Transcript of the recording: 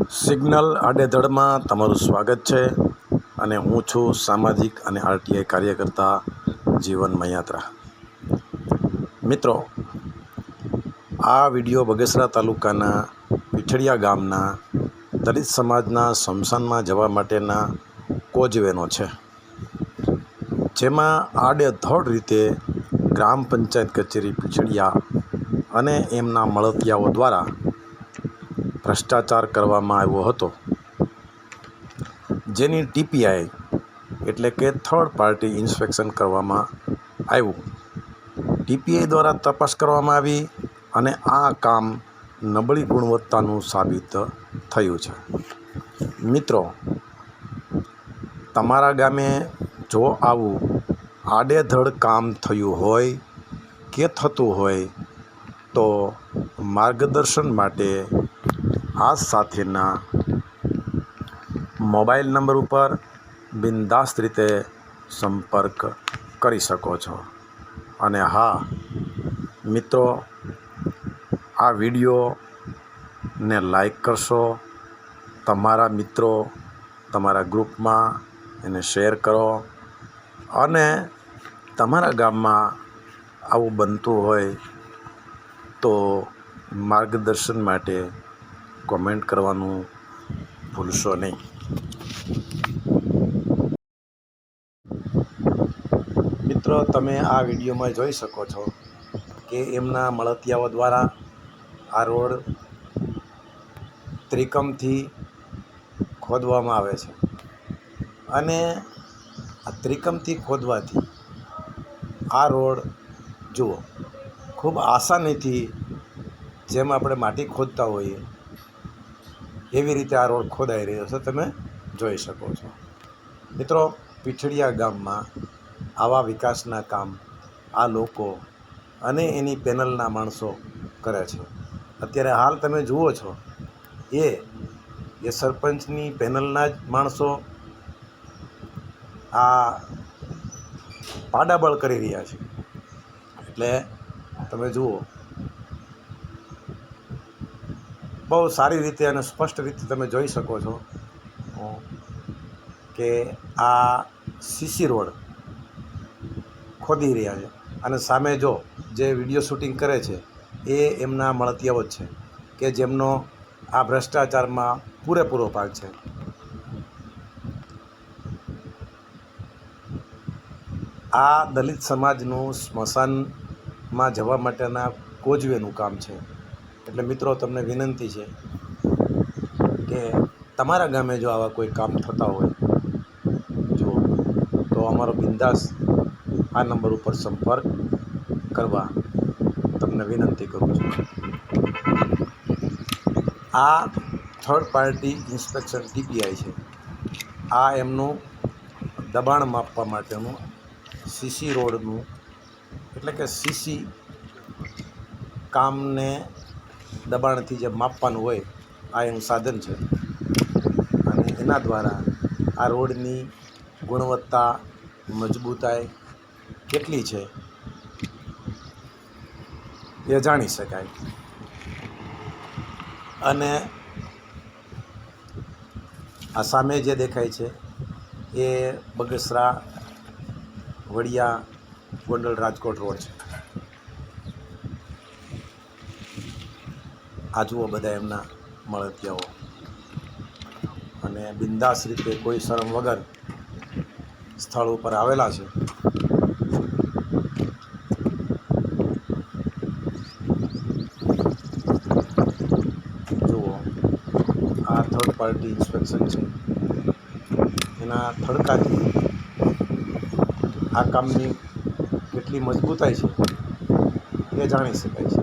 Signal આડેધડમાં તમારું સ્વાગત છે અને હું છું સામાજિક અને આરટીઆઈ કાર્યકર્તા જીવન મયાત્રા. મિત્રો, આ વિડીયો બગસરા તાલુકાના પીઠળિયા ગામના દલિત સમાજના સ્મશાનમાં જવા માટેના કોઝવેનો છે, જેમાં આડેધડ રીતે ગ્રામ પંચાયત કચેરી પીઠળિયા અને એમના મળતિયાઓ દ્વારા ભ્રષ્ટાચાર કરવામાં આવ્યો હતો, જેની ટીપીઆઈ એટલે કે થર્ડ પાર્ટી ઇન્સ્પેક્શન કરવામાં આવ્યું. ટીપીઆઈ દ્વારા તપાસ કરવામાં આવી અને આ કામ નબળી ગુણવત્તાનું સાબિત થયું છે. મિત્રો, તમારા ગામે જો આવું આડેધડ કામ થયું હોય કે થતું હોય તો માર્ગદર્શન માટે આ સાથેના મોબાઈલ નંબર ઉપર બિંદાસ્ત રીતે સંપર્ક કરી શકો છો. અને હા મિત્રો, આ વિડીયોને લાઈક કરશો, તમારા મિત્રો તમારા ગ્રુપમાં એને શેર કરો અને તમારા ગામમાં આવું બનતું હોય તો માર્ગદર્શન માટે કોમેન્ટ કરવાનું ભૂલશો નહીં. મિત્રો, તમે આ વિડીયોમાં જોઈ શકો છો કે એમના મળતિયાઓ દ્વારા આ રોડ ત્રિકમથી ખોદવામાં આવે છે અને આ ત્રિકમથી ખોદવાથી આ રોડ જુઓ ખૂબ આસાનીથી, જેમ આપણે માટી ખોદતા હોઈએ એવી રીતે આ રોડ ખોદાઈ રહ્યો છે, તમે જોઈ શકો છો. મિત્રો, પીઠળિયા ગામમાં આવા વિકાસના કામ આ લોકો અને એની પેનલના માણસો કરે છે. અત્યારે હાલ તમે જુઓ છો એ સરપંચની પેનલના જ માણસો આ પાડાબળ કરી રહ્યા છે. એટલે તમે જુઓ, બહુ સારી રીતે અને સ્પષ્ટ રીતે તમે જોઈ શકો છો કે આ સીસી રોડ ખોદી રહ્યા છે અને સામે જો જે વિડીયો શૂટિંગ કરે છે એ એમના મળતિયાઓ જ છે કે જેમનો આ ભ્રષ્ટાચારમાં પૂરેપૂરો ભાગ છે. આ દલિત સમાજનું સ્મશાનમાં જવા માટેના કોઝવેનું કામ છે. એટલે મિત્રો, તમને વિનંતી છે કે તમારા ગામે જો આવા કોઈ કામ થતા હોય જો તો અમારો બિંદાસ આ નંબર ઉપર સંપર્ક કરવા તમને વિનંતી કરું છું. આ થર્ડ પાર્ટી ઇન્સ્પેક્શન ટીપીઆઈ છે. આ એમનું દબાણ માપવા માટેનું સીસી રોડનું એટલે કે સીસી કામને દબાણથી જે માપવાનું હોય આ એનું સાધન છે અને એના દ્વારા આ રોડની ગુણવત્તા, મજબૂતાઈ કેટલી છે એ જાણી શકાય. અને આ સામે જે દેખાય છે એ બગસરા વડિયા ગોંડલ રાજકોટ રોડ છે. આ જુઓ બધા એમના મળતિયાઓ અને બિંદાસ રીતે કોઈ શરમ વગર સ્થળ ઉપર આવેલા છે. જુઓ, આ થર્ડ પાર્ટી ઇન્સ્પેક્શન છે, એના થડકાથી આ કામની કેટલી મજબૂતાઈ છે એ જાણી શકાય છે.